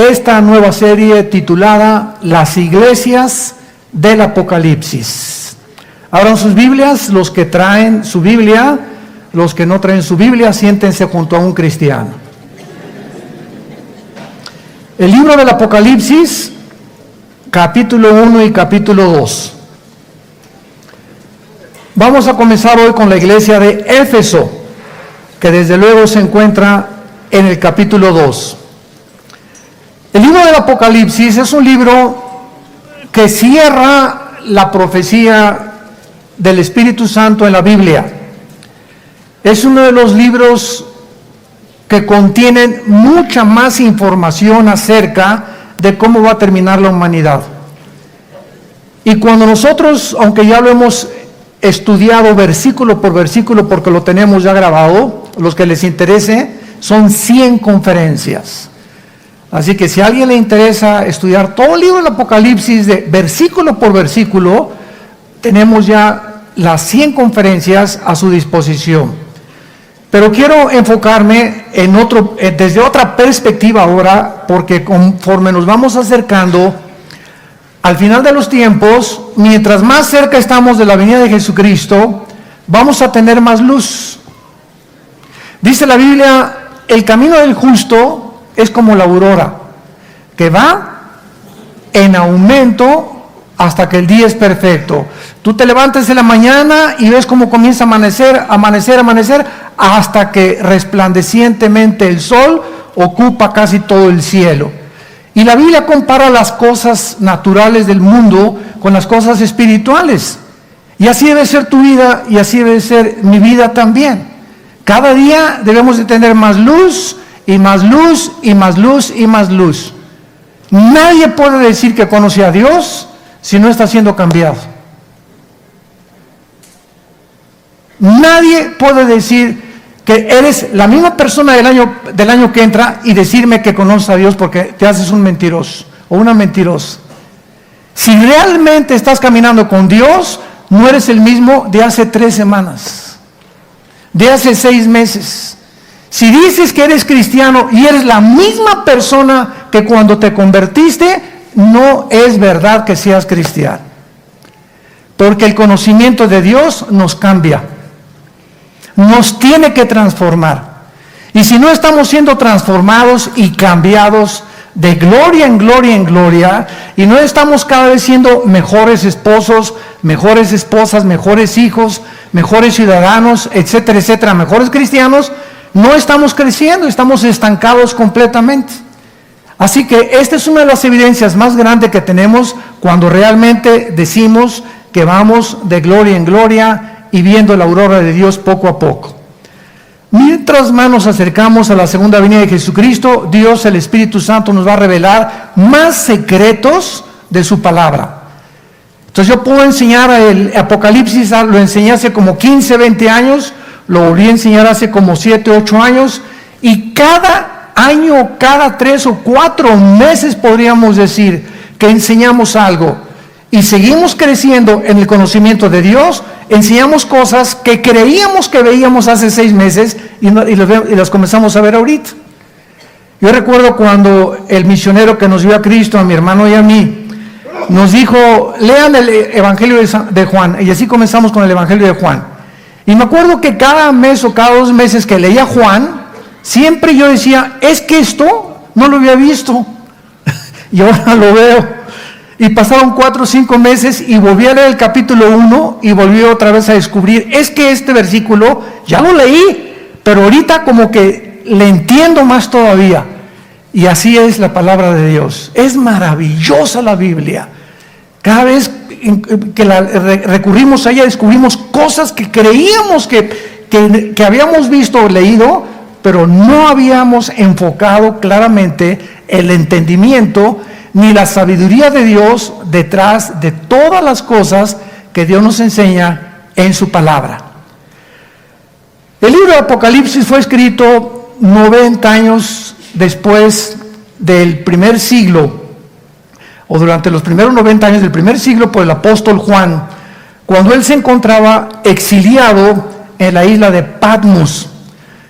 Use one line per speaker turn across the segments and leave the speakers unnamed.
esta nueva serie titulada Las iglesias del Apocalipsis. Abran sus Biblias, los que traen su Biblia, los que no traen su Biblia, siéntense junto a un cristiano. El libro del Apocalipsis, capítulo 1 y capítulo 2. Vamos a comenzar hoy con la iglesia de Éfeso, que desde luego se encuentra en el capítulo 2. El libro del Apocalipsis es un libro que cierra la profecía del Espíritu Santo en la Biblia. Es uno de los libros que contienen mucha más información acerca de cómo va a terminar la humanidad. Y cuando nosotros, aunque ya lo hemos estudiado versículo por versículo porque lo tenemos ya grabado, los que les interese, son 100 conferencias. Así que si a alguien le interesa estudiar todo el libro del Apocalipsis de versículo por versículo, tenemos ya las 100 conferencias a su disposición. Pero quiero enfocarme en desde otra perspectiva ahora, porque conforme nos vamos acercando al final de los tiempos, mientras más cerca estamos de la venida de Jesucristo, vamos a tener más luz. Dice la Biblia, el camino del justo es como la aurora, que va en aumento hasta que el día es perfecto. Tú te levantas en la mañana y ves cómo comienza a amanecer, hasta que resplandecientemente el sol ocupa casi todo el cielo. Y la Biblia compara las cosas naturales del mundo con las cosas espirituales. Y así debe ser tu vida y así debe ser mi vida también. Cada día debemos de tener más luz y más luz y más luz y más luz. Nadie puede decir que conoce a Dios si no está siendo cambiado. Nadie puede decir que eres la misma persona del año que entra y decirme que conoces a Dios porque te haces un mentiroso o una mentirosa. Si realmente estás caminando con Dios, no eres el mismo de hace 3 semanas, de hace 6 meses. Si dices que eres cristiano y eres la misma persona que cuando te convertiste, no es verdad que seas cristiano. Porque el conocimiento de Dios nos cambia, nos tiene que transformar. Y si no estamos siendo transformados y cambiados de gloria en gloria en gloria, y no estamos cada vez siendo mejores esposos, mejores esposas, mejores hijos, mejores ciudadanos, etcétera, etcétera, mejores cristianos, no estamos creciendo, estamos estancados completamente. Así que esta es una de las evidencias más grandes que tenemos cuando realmente decimos que vamos de gloria en gloria y viendo la aurora de Dios poco a poco. Mientras más nos acercamos a la segunda venida de Jesucristo, Dios, el Espíritu Santo, nos va a revelar más secretos de su palabra. Entonces yo puedo enseñar el Apocalipsis, lo enseñé hace como 15, 20 años, lo volví a enseñar hace como 7, 8 años, y cada año, cada 3 o 4 meses podríamos decir que enseñamos algo, y seguimos creciendo en el conocimiento de Dios. Enseñamos cosas que creíamos que veíamos hace 6 meses y las comenzamos a ver ahorita. Yo recuerdo cuando el misionero que nos dio a Cristo, a mi hermano y a mí, nos dijo, lean el Evangelio de Juan, y así comenzamos con el Evangelio de Juan. Y me acuerdo que cada mes o cada 2 meses que leía Juan, siempre yo decía, es que esto no lo había visto, y ahora lo veo. Y pasaron 4 o 5 meses y volví a leer el capítulo 1 y volví otra vez a descubrir, es que este versículo ya lo leí, pero ahorita como que le entiendo más todavía. Y así es la palabra de Dios. Es maravillosa la Biblia. Cada vez que recurrimos a ella descubrimos cosas que creíamos que habíamos visto o leído, pero no habíamos enfocado claramente el entendimiento ni la sabiduría de Dios detrás de todas las cosas que Dios nos enseña en su palabra. El libro de Apocalipsis fue escrito 90 años después del primer siglo, o durante los primeros 90 años del primer siglo, por el apóstol Juan, cuando él se encontraba exiliado en la isla de Patmos,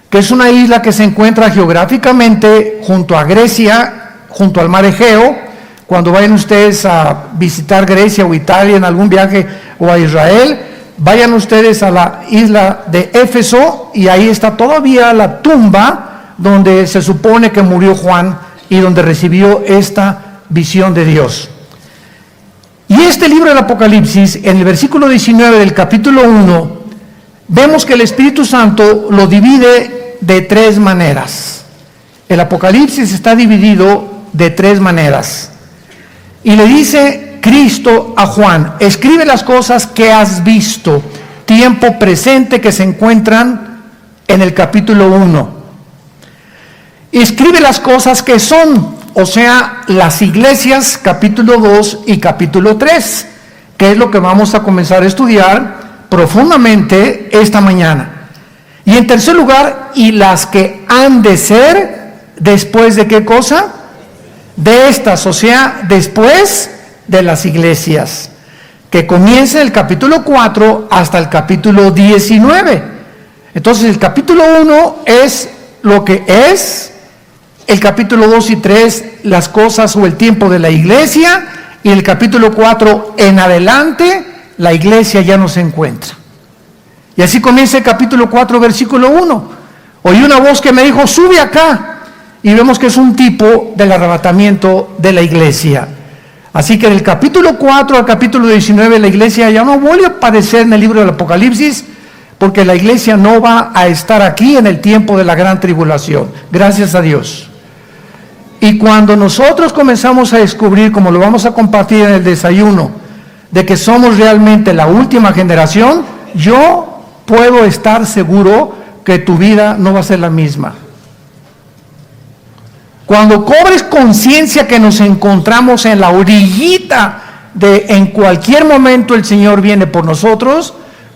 que es una isla que se encuentra geográficamente junto a Grecia, junto al mar Egeo. Cuando vayan ustedes a visitar Grecia o Italia en algún viaje o a Israel, vayan ustedes a la isla de Éfeso y ahí está todavía la tumba donde se supone que murió Juan y donde recibió esta visión de Dios. Y este libro del Apocalipsis, en el versículo 19 del capítulo 1, vemos que el Espíritu Santo lo divide de tres maneras. El Apocalipsis está dividido de tres maneras. Y le dice Cristo a Juan: escribe las cosas que has visto, tiempo presente, que se encuentran en el capítulo 1. Escribe las cosas que son, o sea, las iglesias, capítulo 2 y capítulo 3, que es lo que vamos a comenzar a estudiar profundamente esta mañana. Y en tercer lugar, y las que han de ser después de qué cosa? De estas, o sea, después de las iglesias, que comienza el capítulo 4 hasta el capítulo 19. Entonces el capítulo 1 es lo que es, el capítulo 2 y 3 las cosas o el tiempo de la iglesia, y el capítulo 4 en adelante la iglesia ya no se encuentra. Y así comienza el capítulo 4, versículo 1. Oí una voz que me dijo: sube acá. Y vemos que es un tipo del arrebatamiento de la iglesia. Así que del capítulo 4 al capítulo 19 la iglesia ya no vuelve a aparecer en el libro del Apocalipsis, porque la iglesia no va a estar aquí en el tiempo de la gran tribulación. Gracias a Dios. Y cuando nosotros comenzamos a descubrir, como lo vamos a compartir en el desayuno, de que somos realmente la última generación, yo puedo estar seguro que tu vida no va a ser la misma. Cuando cobres conciencia que nos encontramos en la orillita de en cualquier momento el Señor viene por nosotros,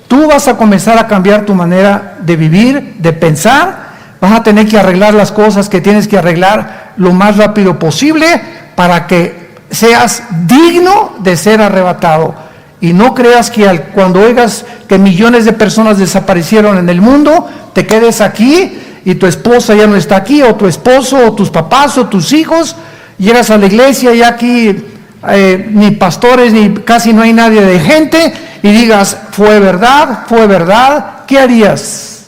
tú vas a comenzar a cambiar tu manera de vivir, de pensar. Vas a tener que arreglar las cosas que tienes que arreglar lo más rápido posible para que seas digno de ser arrebatado. Y no creas que cuando oigas que millones de personas desaparecieron en el mundo, te quedes aquí y tu esposa ya no está aquí, o tu esposo, o tus papás, o tus hijos. Llegas a la iglesia y aquí ni pastores, ni casi no hay nadie de gente, y digas: fue verdad, ¿qué harías?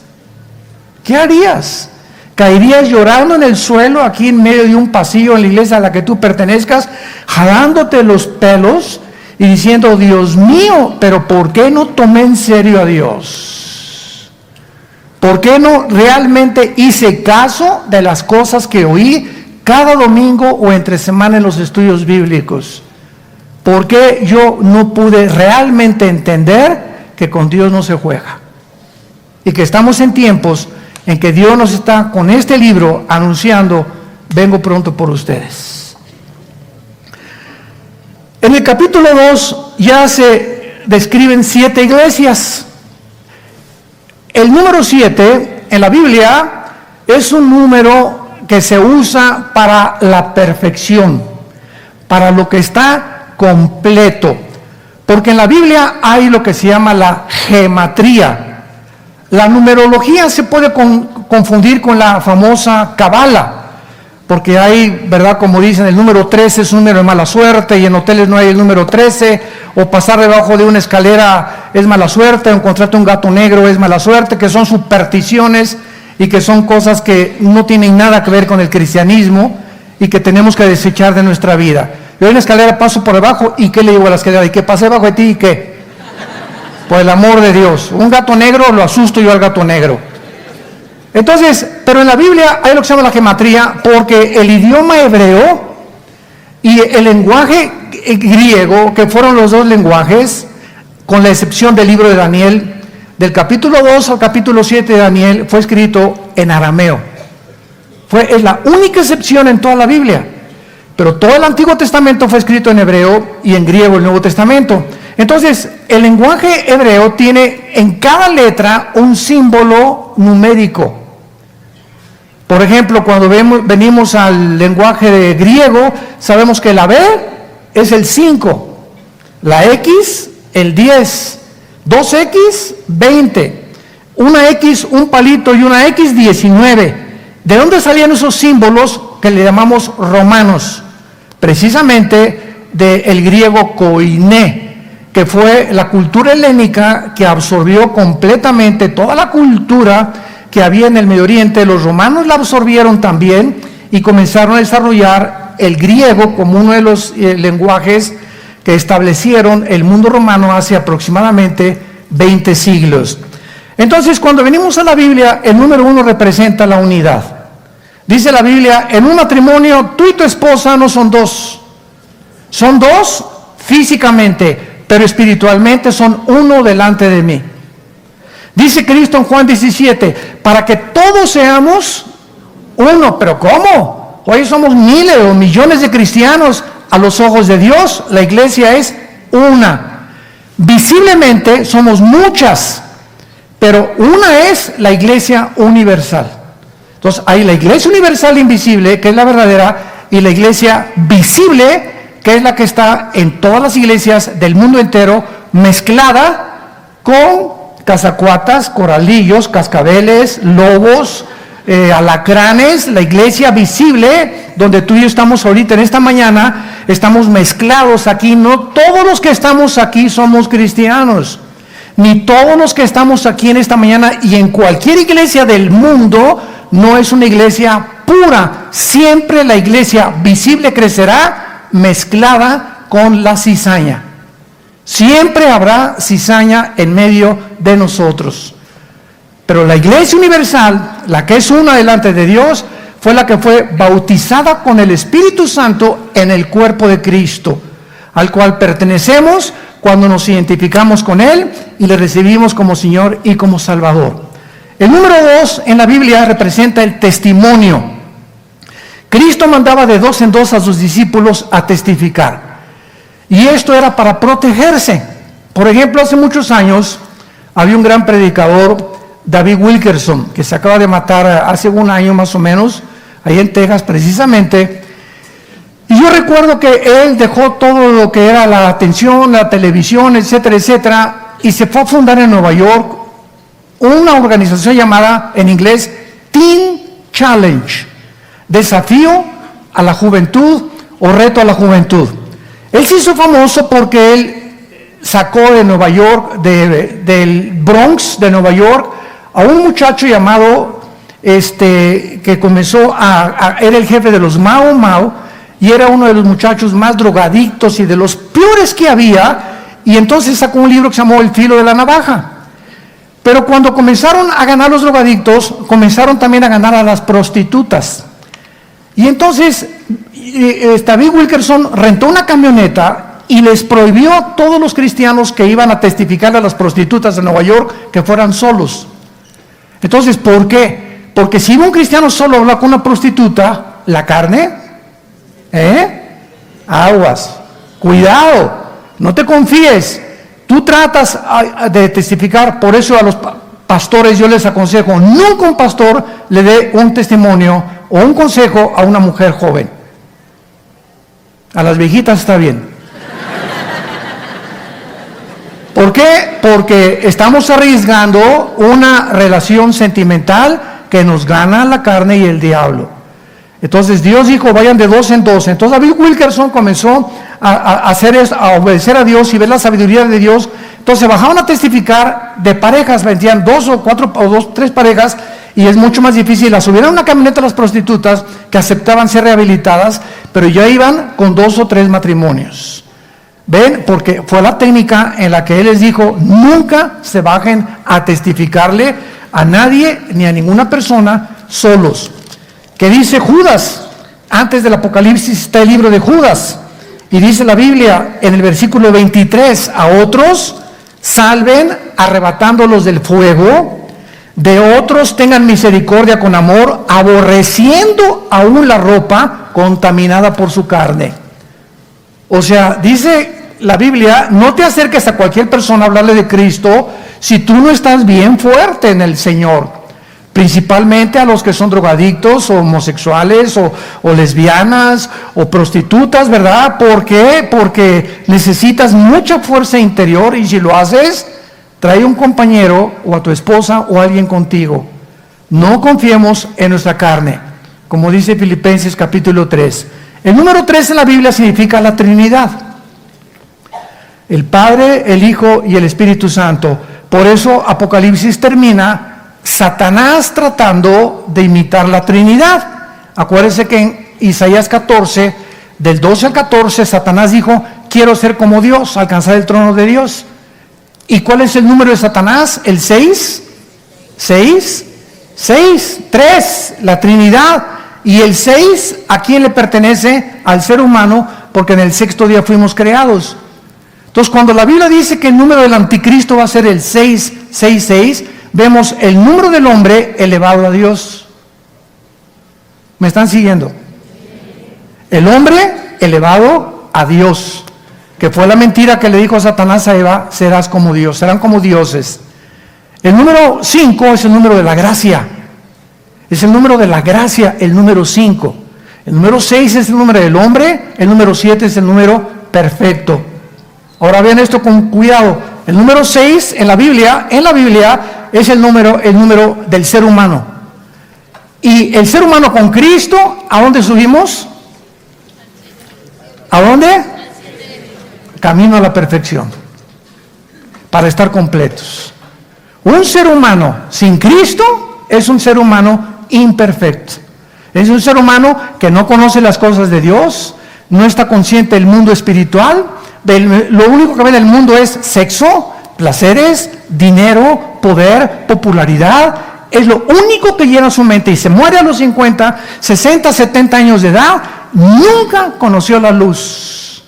¿Qué harías? ¿Caerías llorando en el suelo aquí en medio de un pasillo en la iglesia a la que tú pertenezcas, jalándote los pelos y diciendo: Dios mío, pero ¿por qué no tomé en serio a Dios? ¿Por qué no realmente hice caso de las cosas que oí cada domingo o entre semana en los estudios bíblicos? ¿Por qué yo no pude realmente entender que con Dios no se juega? Y que estamos en tiempos en que Dios nos está con este libro anunciando: vengo pronto por ustedes. En el capítulo 2 ya se describen 7 iglesias. El número 7 en la Biblia es un número que se usa para la perfección, para lo que está completo. Porque en la Biblia hay lo que se llama la gematría. La numerología se puede confundir con la famosa cabala, porque hay, ¿verdad? Como dicen, el número 13 es un número de mala suerte, y en hoteles no hay el número 13, o pasar debajo de una escalera es mala suerte, o encontrarte un gato negro es mala suerte, que son supersticiones y que son cosas que no tienen nada que ver con el cristianismo y que tenemos que desechar de nuestra vida. Yo en una escalera paso por debajo, ¿y qué le digo a la escalera? ¿Y qué pasé debajo de ti? ¿Y qué? Por el amor de Dios. Un gato negro, lo asusto yo al gato negro. Entonces, pero en la Biblia hay lo que se llama la gematría, porque el idioma hebreo y el lenguaje griego, que fueron los dos lenguajes, con la excepción del libro de Daniel, del capítulo 2 al capítulo 7 de Daniel, fue escrito en arameo. Es la única excepción en toda la Biblia. Pero todo el Antiguo Testamento fue escrito en hebreo y en griego el Nuevo Testamento. Entonces, el lenguaje hebreo tiene en cada letra un símbolo numérico. Por ejemplo, cuando venimos al lenguaje de griego, sabemos que la B es el 5, la X el 10, 2X 20, una X un palito y una X 19. ¿De dónde salían esos símbolos que le llamamos romanos? Precisamente del griego koiné, que fue la cultura helénica que absorbió completamente toda la cultura que había en el Medio Oriente. Los romanos la absorbieron también y comenzaron a desarrollar el griego como uno de los lenguajes que establecieron el mundo romano hace aproximadamente 20 siglos. Entonces, cuando venimos a la Biblia, el número 1 representa la unidad. Dice la Biblia, en un matrimonio, tú y tu esposa no son dos. Son dos físicamente, pero espiritualmente son uno delante de mí. Dice Cristo en Juan 17, para que todos seamos uno. ¿Pero cómo? Hoy somos miles o millones de cristianos. A los ojos de Dios, la iglesia es una. Visiblemente somos muchas, pero una es la iglesia universal. Entonces hay la iglesia universal invisible, que es la verdadera, y la iglesia visible, que es la que está en todas las iglesias del mundo entero, mezclada con cazacuatas, coralillos, cascabeles, lobos, alacranes. La iglesia visible, donde tú y yo estamos ahorita en esta mañana, estamos mezclados aquí. No todos los que estamos aquí somos cristianos, ni todos los que estamos aquí en esta mañana y en cualquier iglesia del mundo no es una iglesia pura. Siempre la iglesia visible crecerá mezclada con la cizaña. Siempre habrá cizaña en medio de nosotros. Pero la iglesia universal, la que es una delante de Dios, fue la que fue bautizada con el Espíritu Santo en el cuerpo de Cristo, al cual pertenecemos cuando nos identificamos con Él y le recibimos como Señor y como Salvador. El número 2 en la Biblia representa el testimonio. Cristo mandaba de 2 en 2 a sus discípulos a testificar. Y esto era para protegerse. Por ejemplo, hace muchos años había un gran predicador, David Wilkerson, que se acaba de matar hace un año más o menos, ahí en Texas precisamente. Y yo recuerdo que él dejó todo lo que era la atención, la televisión, etcétera, etcétera, y se fue a fundar en Nueva York una organización llamada en inglés Teen Challenge, desafío a la juventud o reto a la juventud. Él se hizo famoso porque él sacó de Nueva York, del Bronx de Nueva York, a un muchacho llamado, que comenzó era el jefe de los Mau Mau, y era uno de los muchachos más drogadictos y de los peores que había, y entonces sacó un libro que se llamó El filo de la navaja. Pero cuando comenzaron a ganar los drogadictos, comenzaron también a ganar a las prostitutas. Y entonces David Wilkerson rentó una camioneta y les prohibió a todos los cristianos que iban a testificar a las prostitutas de Nueva York que fueran solos. Entonces, ¿por qué? Porque si iba un cristiano solo a hablar con una prostituta, la carne, aguas, cuidado, no te confíes. Tú tratas de testificar. Por eso a los pastores yo les aconsejo, nunca un pastor le dé un testimonio o un consejo a una mujer joven. A las viejitas está bien. ¿Por qué? Porque estamos arriesgando una relación sentimental que nos gana la carne y el diablo. Entonces Dios dijo, vayan de 2 en 2. Entonces David Wilkerson comenzó a hacer esto, a obedecer a Dios y ver la sabiduría de Dios. Entonces bajaban a testificar de parejas, vendían 2 o 4 o 2, 3 parejas, y es mucho más difícil. Las subieron a una camioneta a las prostitutas que aceptaban ser rehabilitadas, pero ya iban con 2 o 3 matrimonios. ¿Ven? Porque fue la técnica en la que Él les dijo, nunca se bajen a testificarle a nadie ni a ninguna persona solos. Que dice Judas, antes del Apocalipsis está el libro de Judas, y dice la Biblia en el versículo 23, a otros salven arrebatándolos del fuego, de otros tengan misericordia con amor, aborreciendo aún la ropa contaminada por su carne. O sea, dice la Biblia, no te acerques a cualquier persona a hablarle de Cristo si tú no estás bien fuerte en el Señor. Principalmente a los que son drogadictos o homosexuales o lesbianas o prostitutas, ¿verdad? ¿Por qué? Porque necesitas mucha fuerza interior, y si lo haces, trae un compañero o a tu esposa o alguien contigo No confiemos en nuestra carne, como dice Filipenses capítulo 3. El número 3 en la Biblia significa la Trinidad. El Padre, el Hijo y el Espíritu Santo. Por eso Apocalipsis termina Satanás tratando de imitar la Trinidad. Acuérdense que en Isaías 14, del 12 al 14, Satanás dijo, quiero ser como Dios, alcanzar el trono de Dios. ¿Y cuál es el número de Satanás? ¿El 6? ¿6? 6, 3, la Trinidad. Y el 6, ¿a quién le pertenece? Al ser humano, porque en el sexto día fuimos creados. Entonces, cuando la Biblia dice que el número del anticristo va a ser el 666, vemos el número del hombre elevado a Dios. ¿Me están siguiendo? El hombre elevado a Dios, que fue la mentira que le dijo Satanás a Eva, serás como Dios, serán como dioses. El número 5 es el número de la gracia. Es el número de la gracia, el número 5. El número 6 es el número del hombre, el número 7 es el número perfecto. Ahora vean esto con cuidado. El número 6 en la Biblia es el número del ser humano. Y el ser humano con Cristo, ¿a dónde subimos? ¿A dónde? Camino a la perfección. Para estar completos. Un ser humano sin Cristo es un ser humano imperfecto. Es un ser humano que no conoce las cosas de Dios, no está consciente del mundo espiritual. Lo único que ve en el mundo es sexo, placeres, dinero, poder, popularidad. Es lo único que llena su mente y se muere a los 50, 60, 70 años de edad. Nunca conoció la luz.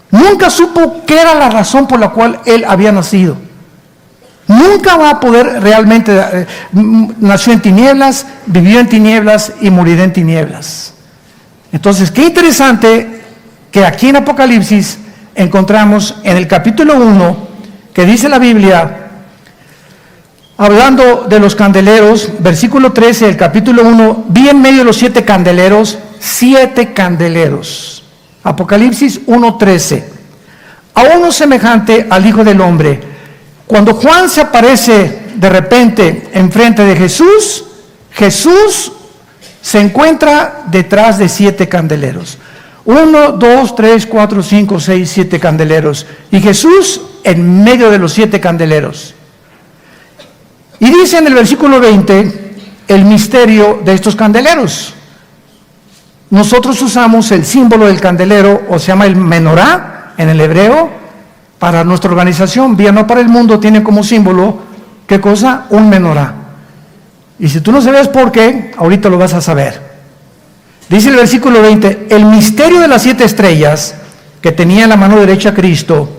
Nunca supo qué era la razón por la cual él había nacido. Nunca va a poder realmente, nació en tinieblas, vivió en tinieblas y morirá en tinieblas. Entonces, qué interesante que aquí en Apocalipsis encontramos en el capítulo 1, que dice la Biblia, hablando de los candeleros, versículo 13 del capítulo 1, vi en medio de los 7 candeleros, 7 candeleros. Apocalipsis 1:13. A uno semejante al Hijo del Hombre. Cuando Juan se aparece de repente enfrente de Jesús, Jesús se encuentra detrás de 7 candeleros. 1, 2, 3, 4, 5, 6, 7 candeleros. Y Jesús en medio de los 7 candeleros. Y dice en el versículo 20 el misterio de estos candeleros. Nosotros usamos el símbolo del candelero, o se llama el menorá en el hebreo. Para nuestra organización, Vía No para el Mundo, tiene como símbolo, ¿qué cosa? Un menorá. Y si tú no sabes por qué, ahorita lo vas a saber. Dice el versículo 20, el misterio de las 7 estrellas que tenía en la mano derecha Cristo,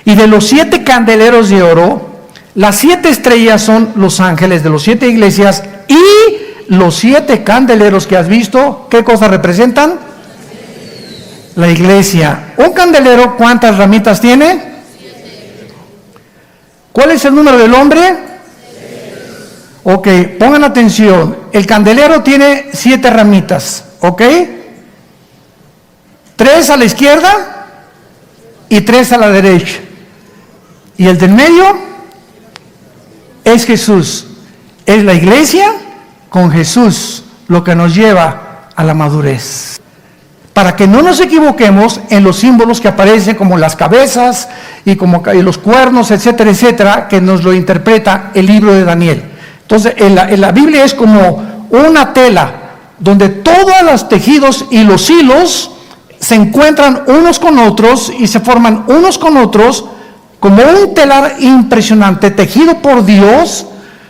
y de los 7 candeleros de oro. Las 7 estrellas son los ángeles de las 7 iglesias, y los 7 candeleros que has visto, ¿qué cosa representan? La iglesia. Un candelero, ¿cuántas ramitas tiene? ¿Cuál es el número del hombre? Ok, pongan atención. El candelero tiene 7 ramitas, ¿ok? 3 a la izquierda y 3 a la derecha. Y el del medio es Jesús. Es la iglesia con Jesús lo que nos lleva a la madurez. Para que no nos equivoquemos en los símbolos que aparecen como las cabezas y como los cuernos, etcétera, etcétera, que nos lo interpreta el libro de Daniel. Entonces, en la Biblia es como una tela donde todos los tejidos y los hilos se encuentran unos con otros y se forman unos con otros como un telar impresionante tejido por Dios,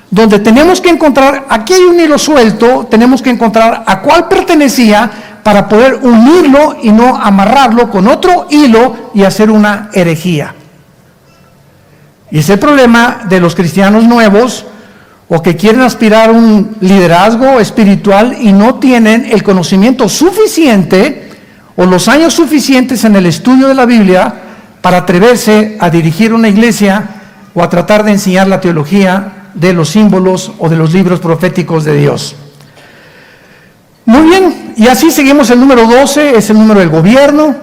donde tenemos que encontrar, aquí hay un hilo suelto, tenemos que encontrar a cuál pertenecía para poder unirlo y no amarrarlo con otro hilo y hacer una herejía. Y es el problema de los cristianos nuevos o que quieren aspirar a un liderazgo espiritual y no tienen el conocimiento suficiente o los años suficientes en el estudio de la Biblia para atreverse a dirigir una iglesia o a tratar de enseñar la teología de los símbolos o de los libros proféticos de Dios. Muy bien, y así seguimos. El número 12, es el número del gobierno,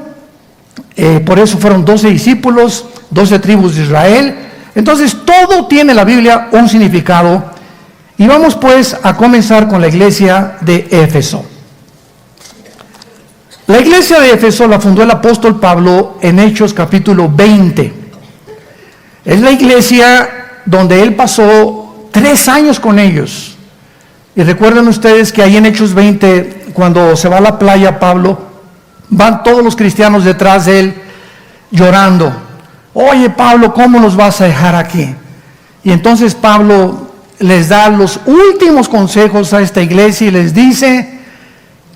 por eso fueron 12 discípulos, 12 tribus de Israel. Entonces todo tiene la Biblia un significado, Y vamos pues a comenzar con la iglesia de Éfeso. La iglesia de Éfeso la fundó el apóstol Pablo en Hechos capítulo 20. Es la iglesia donde él pasó 3 años con ellos. Y recuerden ustedes que ahí en Hechos 20, cuando se va a la playa Pablo, van todos los cristianos detrás de él llorando. Oye Pablo, ¿cómo nos vas a dejar aquí? Y entonces Pablo les da los últimos consejos a esta iglesia y les dice: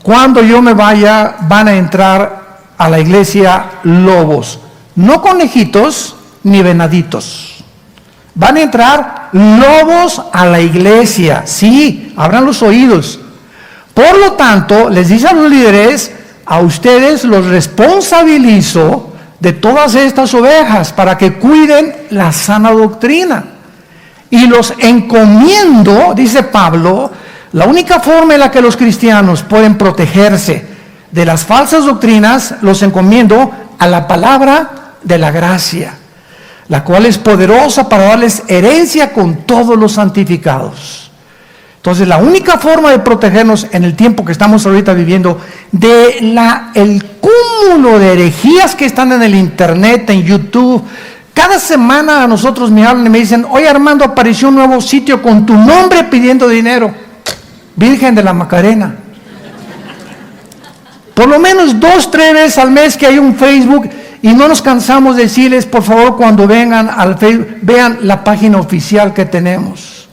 cuando yo me vaya, van a entrar a la iglesia lobos, no conejitos ni venaditos. Van a entrar lobos a la iglesia. Sí, abran los oídos. Por lo tanto, les dice a los líderes: a ustedes los responsabilizo de todas estas ovejas para que cuiden la sana doctrina. Y los encomiendo, dice Pablo, la única forma en la que los cristianos pueden protegerse de las falsas doctrinas, los encomiendo a la palabra de la gracia, la cual es poderosa para darles herencia con todos los santificados. Entonces, la única forma de protegernos en el tiempo que estamos ahorita viviendo de el cúmulo de herejías que están en el internet, en YouTube. Cada semana a nosotros me hablan y me dicen: oye Armando, apareció un nuevo sitio con tu nombre pidiendo dinero. Virgen de la Macarena. Por lo menos 2-3 veces al mes que hay un Facebook, y no nos cansamos de decirles: por favor, cuando vengan al Facebook, vean la página oficial que tenemos.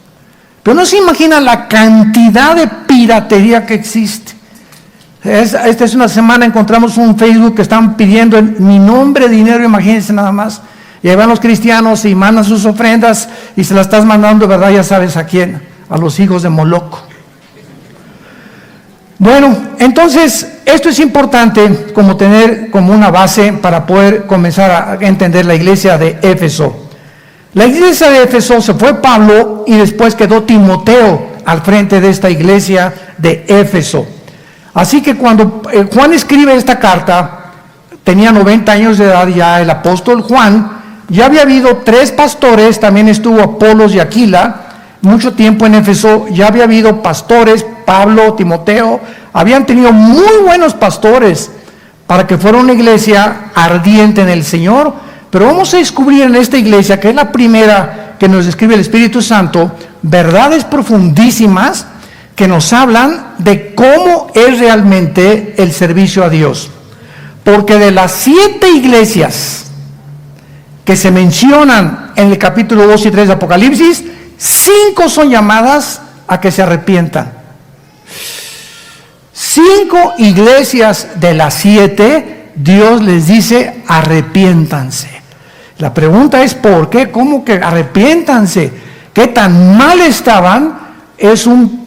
Pero no se imaginan la cantidad de piratería que existe. Esta es una semana, encontramos un Facebook que están pidiendo en mi nombre dinero, imagínense nada más. Y ahí van los cristianos y mandan sus ofrendas y se las estás mandando, ¿verdad? Ya sabes a quién, a los hijos de Moloco. Bueno, entonces esto es importante como tener como una base para poder comenzar a entender la iglesia de Éfeso. La iglesia de Éfeso se fue Pablo y después quedó Timoteo al frente de esta iglesia de Éfeso. Así que cuando Juan escribe esta carta, tenía 90 años de edad ya el apóstol Juan. Ya había habido 3 pastores, también estuvo Apolos y Aquila, mucho tiempo en Éfeso. Ya había habido pastores, Pablo, Timoteo, habían tenido muy buenos pastores para que fuera una iglesia ardiente en el Señor. Pero vamos a descubrir en esta iglesia, que es la primera que nos describe el Espíritu Santo, verdades profundísimas que nos hablan de cómo es realmente el servicio a Dios. Porque de las 7 iglesias que se mencionan en el capítulo 2 y 3 de Apocalipsis, 5 son llamadas a que se arrepientan. 5 iglesias de las 7, Dios les dice: arrepiéntanse. La pregunta es: ¿por qué? ¿Cómo que arrepiéntanse? ¿Qué tan mal estaban? Es un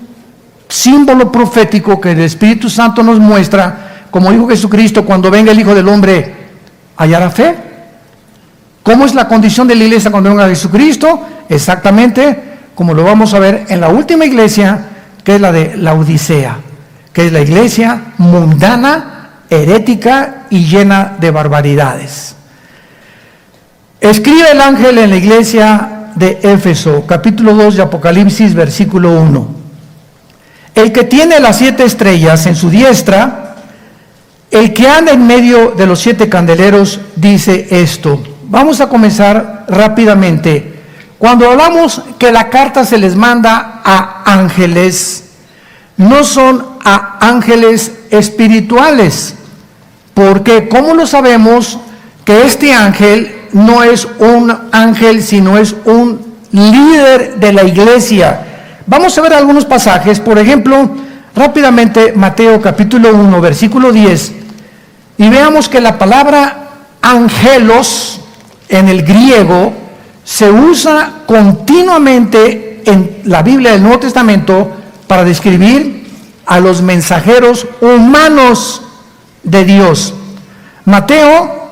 símbolo profético que el Espíritu Santo nos muestra, como dijo Jesucristo: cuando venga el Hijo del Hombre, ¿hallará fe? ¿Cómo es la condición de la iglesia cuando venga Jesucristo? Exactamente como lo vamos a ver en la última iglesia, que es la de Laodicea, que es la iglesia mundana, herética y llena de barbaridades. Escribe el ángel en la iglesia de Éfeso, capítulo 2 de Apocalipsis, versículo 1. El que tiene las 7 estrellas en su diestra, el que anda en medio de los 7 candeleros, dice esto. Vamos a comenzar rápidamente. Cuando hablamos que la carta se les manda a ángeles, no son a ángeles espirituales. Porque, ¿cómo lo sabemos que este ángel no es un ángel, sino es un líder de la iglesia? Vamos a ver algunos pasajes. Por ejemplo, rápidamente, Mateo capítulo 1, versículo 10. Y veamos que la palabra angelos en el griego se usa continuamente en la Biblia del Nuevo Testamento para describir a los mensajeros humanos de Dios. Mateo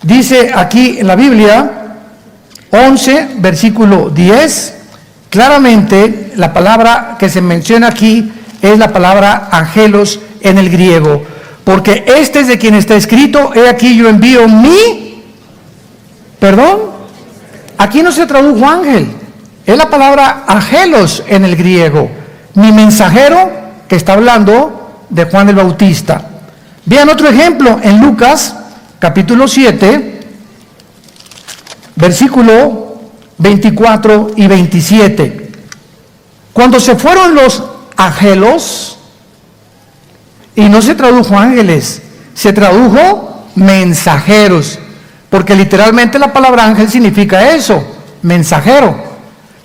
dice aquí en la Biblia 11, versículo 10, claramente la palabra que se menciona aquí es la palabra angelos en el griego, porque este es de quien está escrito: he aquí yo envío mi, aquí no se tradujo ángel, Es la palabra angelos en el griego. Mi mensajero, que está hablando de Juan el Bautista. Vean otro ejemplo en Lucas, capítulo 7, versículo 24 y 27. Cuando se fueron los angelos, y no se tradujo ángeles, se tradujo mensajeros, porque literalmente la palabra ángel significa eso, mensajero.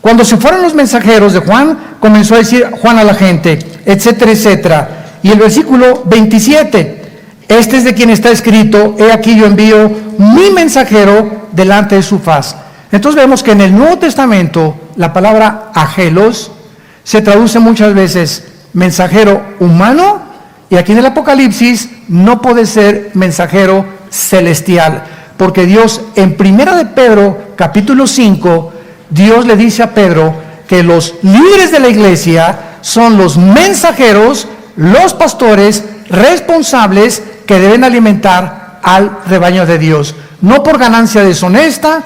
Cuando se fueron los mensajeros de Juan, comenzó a decir Juan a la gente, etcétera, etcétera. Y el versículo 27, este es de quien está escrito, he aquí yo envío mi mensajero delante de su faz. Entonces vemos que en el Nuevo Testamento la palabra angelos se traduce muchas veces mensajero humano, y aquí en el Apocalipsis no puede ser mensajero celestial, porque Dios en 1 de Pedro capítulo 5, Dios le dice a Pedro que los líderes de la iglesia son los mensajeros, los pastores responsables que deben alimentar al rebaño de Dios, no por ganancia deshonesta,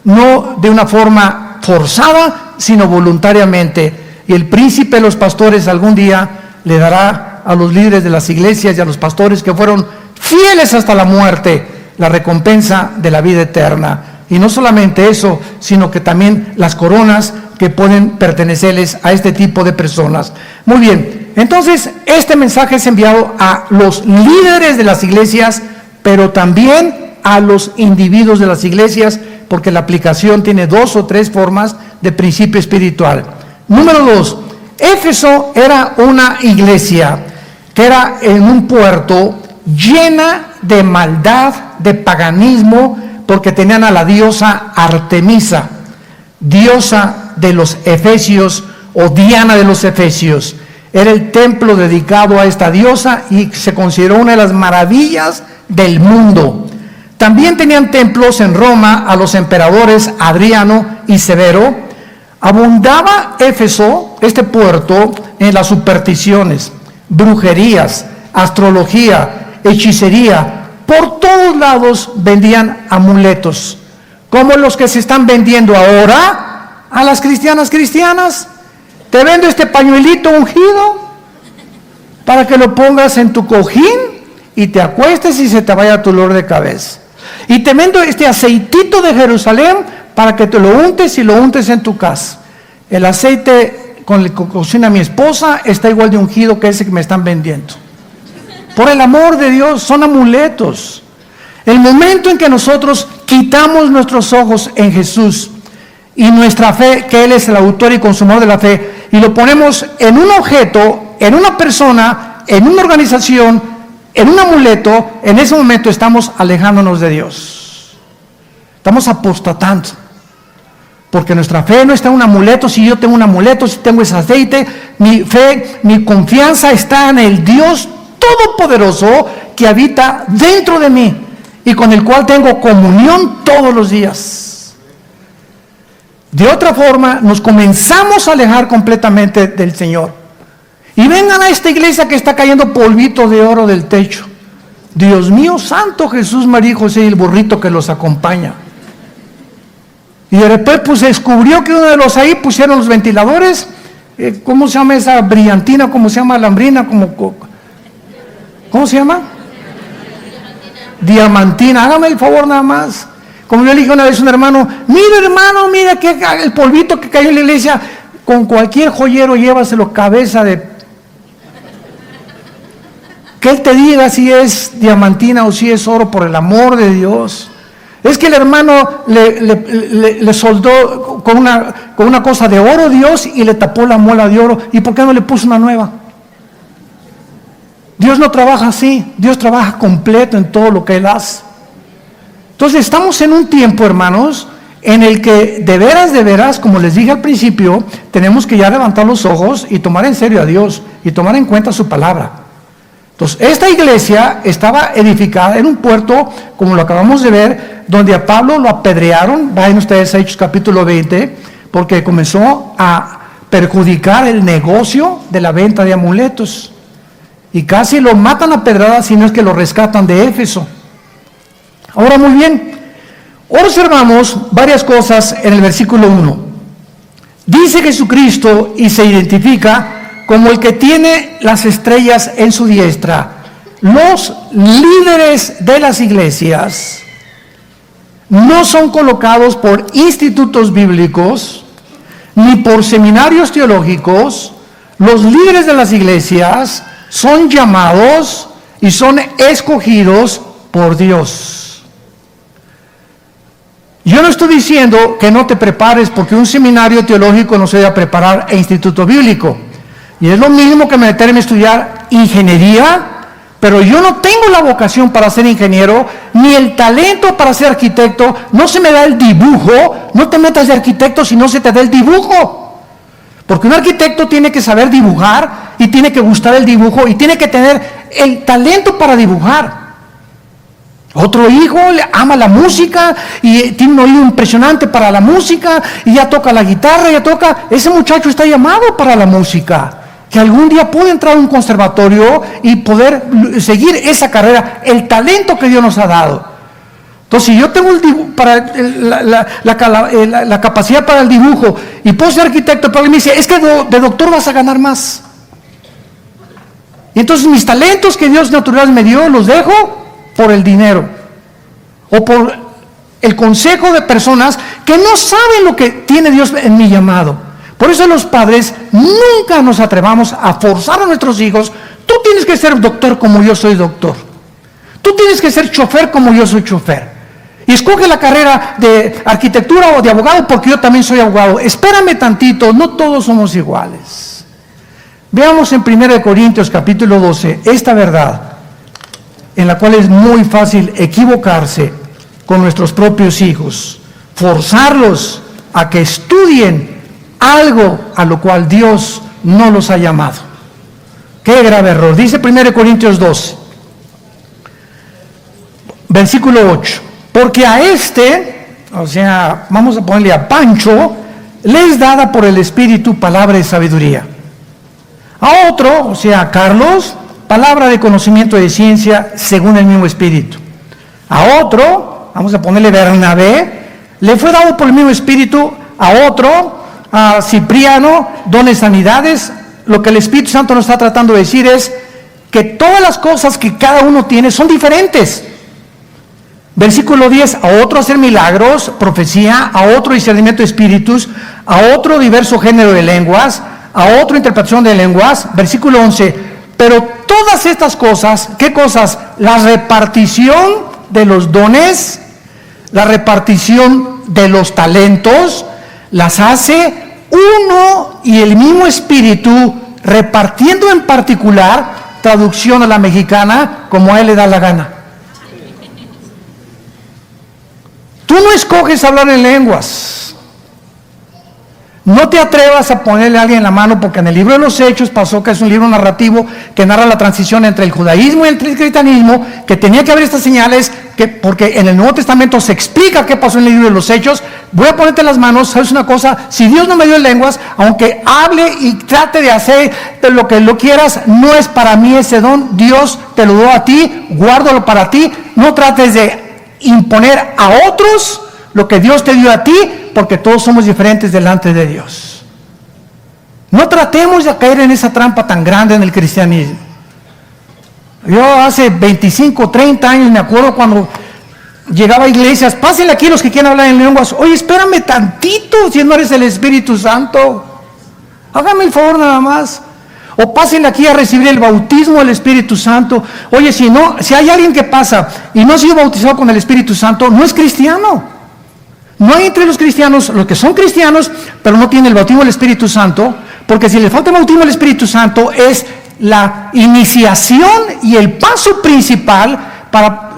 no de una forma forzada, sino voluntariamente. Y el príncipe de los pastores algún día le dará a los líderes de las iglesias y a los pastores que fueron fieles hasta la muerte la recompensa de la vida eterna. Y no solamente eso, sino que también las coronas que pueden pertenecerles a este tipo de personas. Muy bien, entonces este mensaje es enviado a los líderes de las iglesias, pero también a los individuos de las iglesias, porque la aplicación tiene 2 o 3 formas de principio espiritual. Número 2, Éfeso era una iglesia que era en un puerto llena de maldad, de paganismo, porque tenían a la diosa Artemisa, diosa de los efesios o Diana de los efesios. Era el templo dedicado a esta diosa y se consideró una de las maravillas del mundo. También tenían templos en Roma a los emperadores Adriano y Severo. Abundaba Éfeso, este puerto, en las supersticiones, brujerías, astrología, hechicería. Por todos lados vendían amuletos, como los que se están vendiendo ahora a las cristianas. Te vendo este pañuelito ungido para que lo pongas en tu cojín y te acuestes y se te vaya tu dolor de cabeza. Y te vendo este aceitito de Jerusalén para que te lo untes y lo untes en tu casa. El aceite con el que cocina mi esposa está igual de ungido que ese que me están vendiendo. Por el amor de Dios, son amuletos. El momento en que nosotros quitamos nuestros ojos en Jesús y nuestra fe, que Él es el autor y consumador de la fe, y lo ponemos en un objeto, en una persona, en una organización, en un amuleto, en ese momento estamos alejándonos de Dios. Estamos apostatando. Porque nuestra fe no está en un amuleto. Si yo tengo un amuleto, si tengo ese aceite, mi fe, mi confianza está en el Dios Todopoderoso que habita dentro de mí y con el cual tengo comunión todos los días. De otra forma, nos comenzamos a alejar completamente del Señor. Y vengan a esta iglesia que está cayendo polvito de oro del techo. Dios mío, santo Jesús, María y José y el burrito que los acompaña. Y de repente pues se descubrió que uno de los ahí pusieron los ventiladores, ¿cómo se llama esa brillantina? ¿Cómo se llama lambrina? ¿Cómo se llama? Diamantina. Hágame el favor nada más. Como yo le dije una vez a un hermano, mira que el polvito que cayó en la iglesia, con cualquier joyero llévaselo cabeza de... Que él te diga si es diamantina o si es oro, por el amor de Dios. Es que el hermano le soldó con una cosa de oro Dios y le tapó la muela de oro. ¿Y por qué no le puso una nueva? Dios no trabaja así. Dios trabaja completo en todo lo que Él hace. Entonces estamos en un tiempo, hermanos, en el que de veras, como les dije al principio, tenemos que ya levantar los ojos y tomar en serio a Dios y tomar en cuenta su palabra. Entonces, esta iglesia estaba edificada en un puerto, como lo acabamos de ver, donde a Pablo lo apedrearon. Vayan ustedes a Hechos capítulo 20, porque comenzó a perjudicar el negocio de la venta de amuletos. Y casi lo matan a pedradas, si no es que lo rescatan de Éfeso. Ahora, muy bien, observamos varias cosas en el versículo 1. Dice Jesucristo y se identifica como el que tiene las estrellas en su diestra. Los líderes de las iglesias no son colocados por institutos bíblicos ni por seminarios teológicos. Los líderes de las iglesias son llamados y son escogidos por Dios. Yo no estoy diciendo que no te prepares porque un seminario teológico no se debe preparar e instituto bíblico. Y es lo mismo que meterme a estudiar ingeniería, pero yo no tengo la vocación para ser ingeniero, ni el talento para ser arquitecto. No se me da el dibujo. No te metas de arquitecto si no se te da el dibujo. Porque un arquitecto tiene que saber dibujar y tiene que gustar el dibujo y tiene que tener el talento para dibujar. Otro hijo ama la música y tiene un oído impresionante para la música y ya toca la guitarra, ese muchacho está llamado para la música, que algún día puede entrar a un conservatorio y poder seguir esa carrera, el talento que Dios nos ha dado. Entonces, si yo tengo la capacidad para el dibujo y puedo ser arquitecto, pero él me dice, es que de doctor vas a ganar más. Y entonces mis talentos que Dios natural me dio, los dejo por el dinero o por el consejo de personas que no saben lo que tiene Dios en mi llamado. Por eso los padres nunca nos atrevamos a forzar a nuestros hijos. Tú tienes que ser doctor como yo soy doctor. Tú tienes que ser chofer como yo soy chofer. Y escoge la carrera de arquitectura o de abogado porque yo también soy abogado. Espérame tantito, no todos somos iguales. Veamos en 1 Corintios capítulo 12 esta verdad, en la cual es muy fácil equivocarse con nuestros propios hijos, forzarlos a que estudien algo a lo cual Dios no los ha llamado. Qué grave error. Dice 1 Corintios 12, versículo 8, porque a vamos a ponerle a Pancho, le es dada por el Espíritu palabra de sabiduría. A otro, a Carlos, palabra de conocimiento de ciencia según el mismo Espíritu. A otro, vamos a ponerle Bernabé, le fue dado por el mismo Espíritu. A otro, a Cipriano, dones de sanidades. Lo que el Espíritu Santo nos está tratando de decir es que todas las cosas que cada uno tiene son diferentes. Versículo 10, a otro hacer milagros, profecía, a otro discernimiento de espíritus, a otro diverso género de lenguas, a otro interpretación de lenguas. Versículo 11, pero todas estas cosas, ¿qué cosas? La repartición de los dones, la repartición de los talentos, las hace uno y el mismo Espíritu, repartiendo en particular, traducción a la mexicana, como a él le da la gana. Tú no escoges hablar en lenguas. No te atrevas a ponerle a alguien la mano, porque en el libro de los Hechos pasó que es un libro narrativo que narra la transición entre el judaísmo y el cristianismo, que tenía que haber estas señales, porque en el Nuevo Testamento se explica qué pasó en el libro de los Hechos. Voy a ponerte las manos, ¿sabes una cosa? Si Dios no me dio lenguas, aunque hable y trate de hacer de lo que lo quieras, no es para mí ese don. Dios te lo dio a ti, guárdalo para ti. No trates de imponer a otros lo que Dios te dio a ti, porque todos somos diferentes delante de Dios. No tratemos de caer en esa trampa tan grande en el cristianismo. Yo hace 25, 30 años me acuerdo cuando llegaba a iglesias, pásenle aquí los que quieren hablar en lenguas. Oye, espérame tantito, si no eres el Espíritu Santo. Hágame el favor nada más. O pásenle aquí a recibir el bautismo del Espíritu Santo. Oye, si hay alguien que pasa y no ha sido bautizado con el Espíritu Santo, no es cristiano. No hay entre los cristianos, los que son cristianos, pero no tienen el bautismo del Espíritu Santo, porque si le falta el bautismo del Espíritu Santo es la iniciación y el paso principal para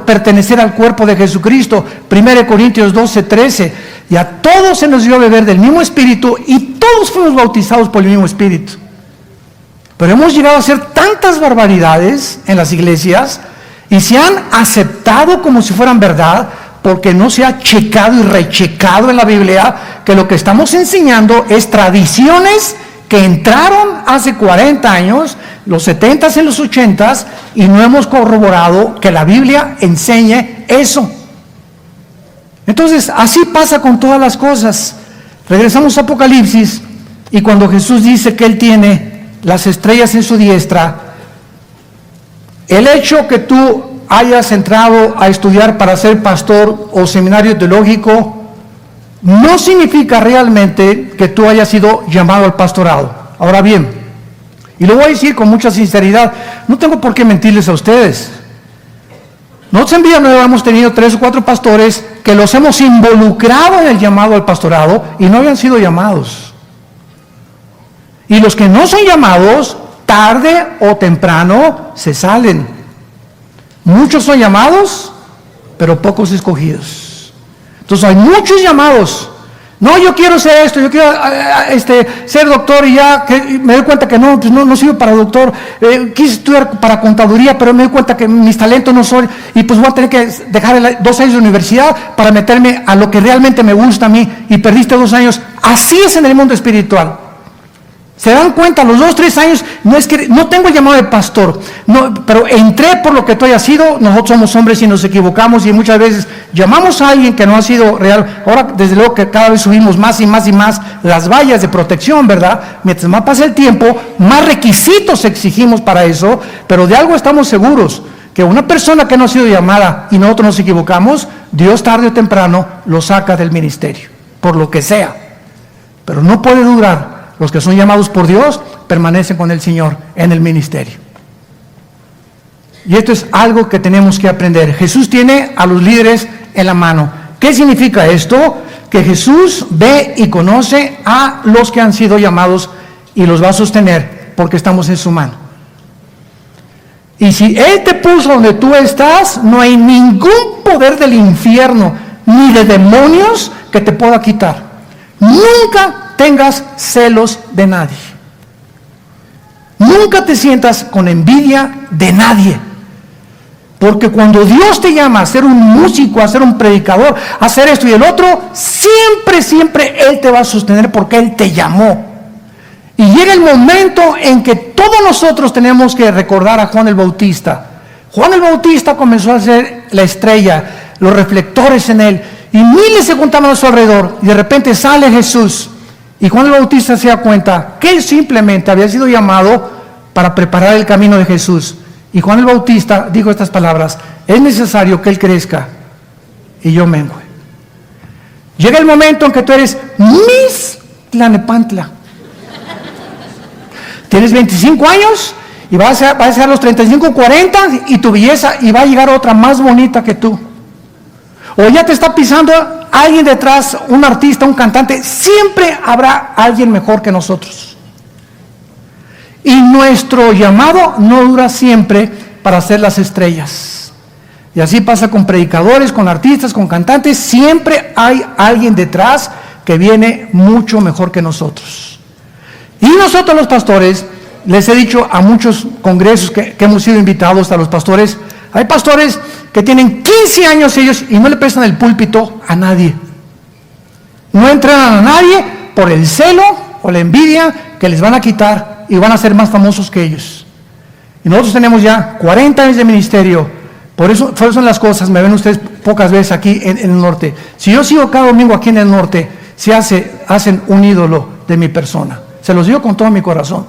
pertenecer al cuerpo de Jesucristo. 1 Corintios 12, 13. Y a todos se nos dio a beber del mismo Espíritu y todos fuimos bautizados por el mismo Espíritu. Pero hemos llegado a hacer tantas barbaridades en las iglesias y se han aceptado como si fueran verdad, porque no se ha checado y rechecado en la Biblia que lo que estamos enseñando es tradiciones que entraron hace 40 años, los 70s y los 80s, y no hemos corroborado que la Biblia enseñe eso. Entonces, así pasa con todas las cosas. Regresamos a Apocalipsis, y cuando Jesús dice que Él tiene las estrellas en su diestra, el hecho que tú hayas entrado a estudiar para ser pastor o seminario teológico no significa realmente que tú hayas sido llamado al pastorado. Ahora bien, y lo voy a decir con mucha sinceridad, no tengo por qué mentirles a ustedes. Nosotros en Villanueva hemos tenido 3 o 4 pastores que los hemos involucrado en el llamado al pastorado y no habían sido llamados. Y los que no son llamados, tarde o temprano se salen. Muchos son llamados, pero pocos escogidos. Entonces hay muchos llamados. No, yo quiero ser esto, yo quiero ser doctor, y ya que me doy cuenta que no, pues no sirvo para doctor. Quise estudiar para contaduría, pero me doy cuenta que mis talentos no son, y pues voy a tener que dejar 2 años de universidad para meterme a lo que realmente me gusta a mí, y perdiste 2 años. Así es en el mundo espiritual. ¿Se dan cuenta? Los 2 o 3 años, no es que no tengo llamado de pastor, no, pero entré por lo que tú hayas sido. Nosotros somos hombres y nos equivocamos, y muchas veces llamamos a alguien que no ha sido real. Ahora, desde luego que cada vez subimos más y más y más las vallas de protección, ¿verdad? Mientras más pasa el tiempo, más requisitos exigimos para eso, pero de algo estamos seguros, que una persona que no ha sido llamada y nosotros nos equivocamos, Dios tarde o temprano lo saca del ministerio, por lo que sea. Pero no puede durar. Los que son llamados por Dios permanecen con el Señor en el ministerio. Y esto es algo que tenemos que aprender. Jesús tiene a los líderes en la mano. ¿Qué significa esto? Que Jesús ve y conoce a los que han sido llamados y los va a sostener porque estamos en su mano. Y si Él te puso donde tú estás, no hay ningún poder del infierno ni de demonios que te pueda quitar. Nunca tengas celos de nadie. Nunca te sientas con envidia de nadie. Porque cuando Dios te llama a ser un músico, a ser un predicador, a hacer esto y el otro, siempre Él te va a sostener porque Él te llamó. Y llega el momento en que todos nosotros tenemos que recordar a Juan el Bautista. Juan el Bautista comenzó a ser la estrella, los reflectores en él, y miles se juntaban a su alrededor, y de repente sale Jesús. Y Juan el Bautista se da cuenta que él simplemente había sido llamado para preparar el camino de Jesús. Y Juan el Bautista dijo estas palabras: es necesario que él crezca y yo mengue. Llega el momento en que tú eres Miss Tlanepantla. Tienes 25 años y vas a ser los 35, 40 y tu belleza, y va a llegar otra más bonita que tú. O ya te está pisando alguien detrás, un artista, un cantante. Siempre habrá alguien mejor que nosotros. Y nuestro llamado no dura siempre para ser las estrellas. Y así pasa con predicadores, con artistas, con cantantes. Siempre hay alguien detrás que viene mucho mejor que nosotros. Y nosotros los pastores, les he dicho a muchos congresos que hemos sido invitados a los pastores, hay pastores que tienen 15 años ellos y no le prestan el púlpito a nadie. No entrenan a nadie por el celo o la envidia que les van a quitar y van a ser más famosos que ellos. Y nosotros tenemos ya 40 años de ministerio. Por eso son las cosas. Me ven ustedes pocas veces aquí en el norte. Si yo sigo cada domingo aquí en el norte, hacen un ídolo de mi persona. Se los digo con todo mi corazón.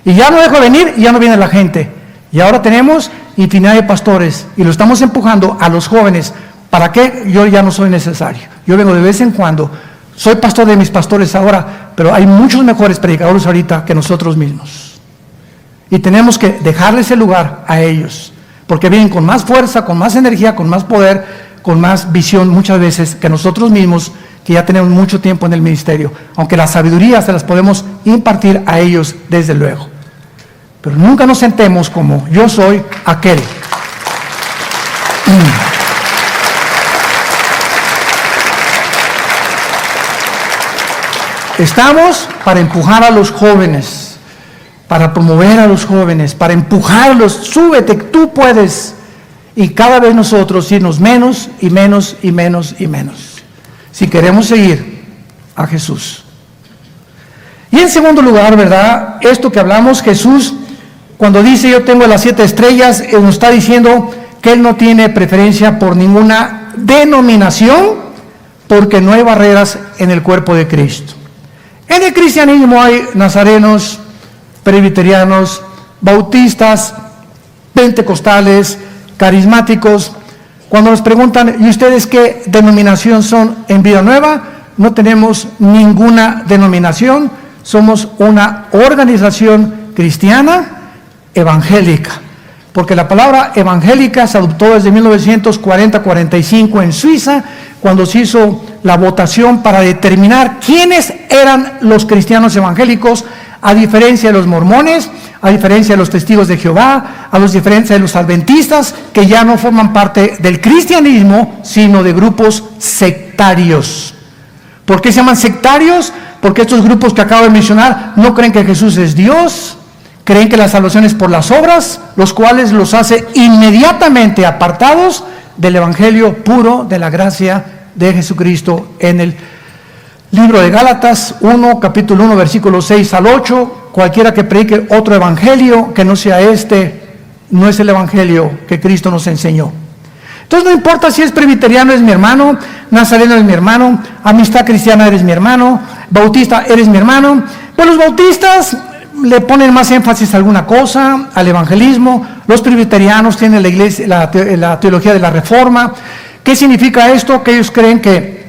Y ya no dejo venir y ya no viene la gente. Y ahora tenemos infinidad de pastores y lo estamos empujando a los jóvenes. ¿Para qué? Yo ya no soy necesario. Yo vengo de vez en cuando. Soy pastor de mis pastores ahora, pero hay muchos mejores predicadores ahorita que nosotros mismos. Y tenemos que dejarles el lugar a ellos, porque vienen con más fuerza, con más energía, con más poder, con más visión muchas veces que nosotros mismos, que ya tenemos mucho tiempo en el ministerio. Aunque la sabiduría se las podemos impartir a ellos desde luego. Pero nunca nos sentemos como yo soy aquel. Estamos para empujar a los jóvenes, para promover a los jóvenes, para empujarlos. Súbete, tú puedes. Y cada vez nosotros irnos menos y menos y menos y menos, si queremos seguir a Jesús. Y en segundo lugar, ¿verdad? Esto que hablamos, Jesús, cuando dice yo tengo las 7 estrellas, Él nos está diciendo que Él no tiene preferencia por ninguna denominación, porque no hay barreras en el cuerpo de Cristo. En el cristianismo hay nazarenos, presbiterianos, bautistas, pentecostales, carismáticos. Cuando nos preguntan, ¿y ustedes qué denominación son en Vida Nueva? No tenemos ninguna denominación, somos una organización cristiana evangélica, porque la palabra evangélica se adoptó desde 1940-45 en Suiza, cuando se hizo la votación para determinar quiénes eran los cristianos evangélicos, a diferencia de los mormones, a diferencia de los testigos de Jehová, a diferencia de los adventistas, que ya no forman parte del cristianismo, sino de grupos sectarios. ¿Por qué se llaman sectarios? Porque estos grupos que acabo de mencionar no creen que Jesús es Dios, creen que la salvación es por las obras, los cuales los hace inmediatamente apartados del evangelio puro de la gracia de Jesucristo. En el libro de Gálatas 1, capítulo 1, versículos 6 al 8, cualquiera que predique otro evangelio que no sea este, no es el evangelio que Cristo nos enseñó. Entonces no importa si es presbiteriano, es mi hermano, nazareno es mi hermano, amistad cristiana eres mi hermano, bautista eres mi hermano. Pues los bautistas le ponen más énfasis a alguna cosa, al evangelismo. Los presbiterianos tienen la iglesia, la teología de la reforma. ¿Qué significa esto? Que ellos creen que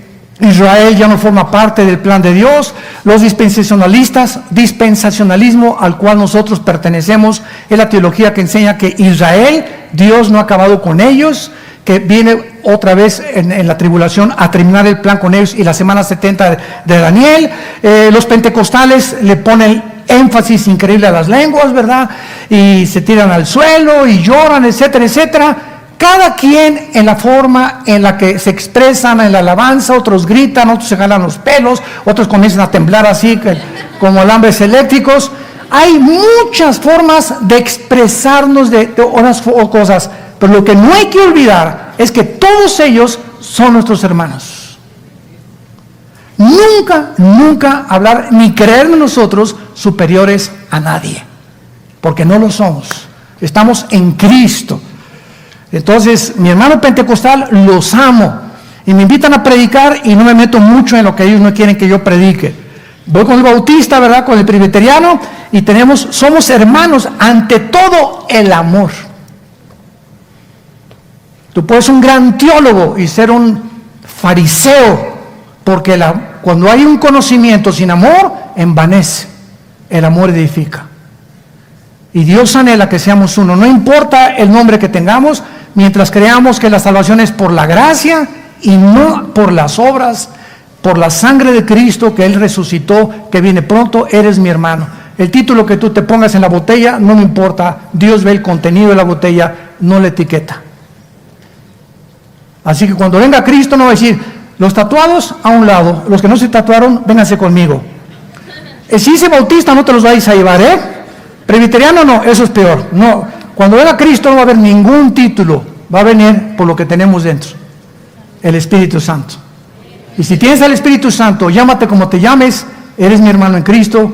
Israel ya no forma parte del plan de Dios. Los dispensacionalismo al cual nosotros pertenecemos, es la teología que enseña que Israel, Dios no ha acabado con ellos, que viene otra vez en la tribulación a terminar el plan con ellos, y la semana 70 de Daniel. Los pentecostales le ponen énfasis increíble a las lenguas, ¿verdad? Y se tiran al suelo y lloran, etcétera, etcétera. Cada quien en la forma en la que se expresan en la alabanza, otros gritan, otros se jalan los pelos, otros comienzan a temblar así como alambres eléctricos. Hay muchas formas de expresarnos de unas cosas, pero lo que no hay que olvidar es que todos ellos son nuestros hermanos. Nunca hablar ni creernos nosotros superiores a nadie, porque no lo somos. Estamos en Cristo. Entonces, mi hermano pentecostal los amo y me invitan a predicar y no me meto mucho en lo que ellos no quieren que yo predique. Voy con el bautista, ¿verdad? Con el presbiteriano, y somos hermanos, ante todo el amor. Tú puedes ser un gran teólogo y ser un fariseo, porque cuando hay un conocimiento sin amor, envanece. El amor edifica. Y Dios anhela que seamos uno. No importa el nombre que tengamos, mientras creamos que la salvación es por la gracia y no por las obras, por la sangre de Cristo que Él resucitó, que viene pronto, eres mi hermano. El título que tú te pongas en la botella no me importa. Dios ve el contenido de la botella, no la etiqueta. Así que cuando venga Cristo no va a decir, los tatuados a un lado, los que no se tatuaron, vénganse conmigo. Si dice bautista, no te los vais a llevar, ¿eh? Presbiteriano no, eso es peor. No, cuando venga Cristo no va a haber ningún título, va a venir por lo que tenemos dentro, el Espíritu Santo. Y si tienes al Espíritu Santo, llámate como te llames, eres mi hermano en Cristo,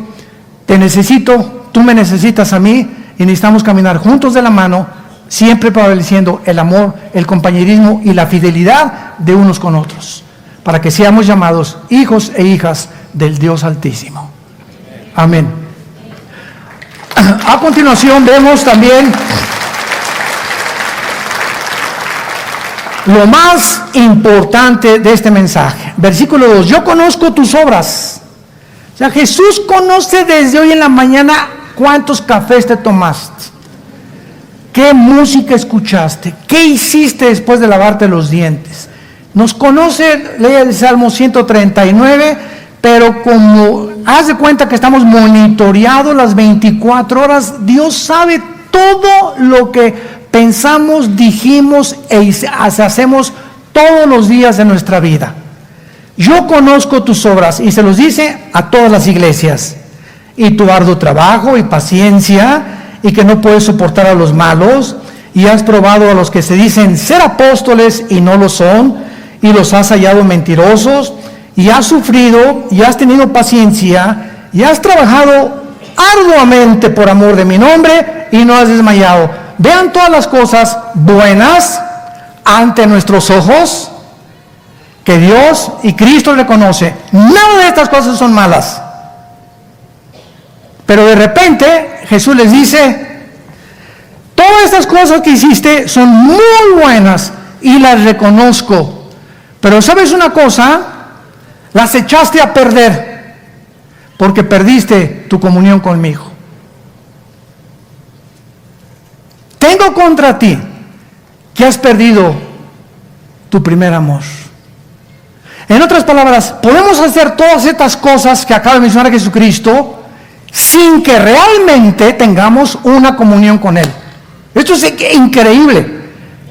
te necesito, tú me necesitas a mí, y necesitamos caminar juntos de la mano, siempre prevaleciendo el amor, el compañerismo y la fidelidad de unos con otros, para que seamos llamados hijos e hijas del Dios Altísimo. Amén. A continuación vemos también lo más importante de este mensaje. Versículo 2, yo conozco tus obras. O sea, Jesús conoce desde hoy en la mañana cuántos cafés te tomaste, qué música escuchaste, qué hiciste después de lavarte los dientes. Nos conoce, lee el Salmo 139, pero como haz de cuenta que estamos monitoreados las 24 horas, Dios sabe todo lo que pensamos, dijimos e hacemos todos los días de nuestra vida. Yo conozco tus obras, y se los dice a todas las iglesias, y tu arduo trabajo y paciencia, y que no puedes soportar a los malos, y has probado a los que se dicen ser apóstoles y no lo son, y los has hallado mentirosos, y has sufrido, y has tenido paciencia, y has trabajado arduamente por amor de mi nombre, y no has desmayado. Vean todas las cosas buenas ante nuestros ojos, que Dios y Cristo reconoce. Nada de estas cosas son malas. Pero de repente Jesús les dice, todas estas cosas que hiciste son muy buenas y las reconozco. Pero ¿sabes una cosa? Las echaste a perder porque perdiste tu comunión conmigo. Tengo contra ti que has perdido tu primer amor. En otras palabras, podemos hacer todas estas cosas que acaba de mencionar Jesucristo sin que realmente tengamos una comunión con Él. Esto es increíble.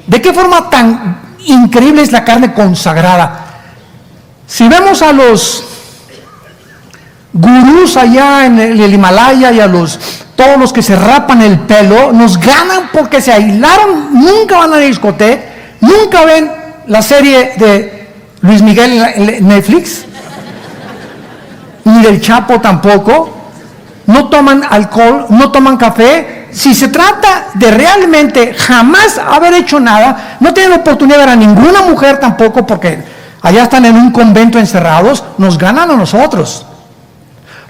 ¿De qué forma tan increíble es la carne consagrada? Si vemos a los gurús allá en el Himalaya y a todos los que se rapan el pelo, nos ganan porque se aislaron, nunca van a la discoteca, nunca ven la serie de Luis Miguel en Netflix, ni del Chapo tampoco, no toman alcohol, no toman café. Si se trata de realmente jamás haber hecho nada, no tienen oportunidad de ver a ninguna mujer tampoco, porque allá están en un convento encerrados, nos ganan a nosotros.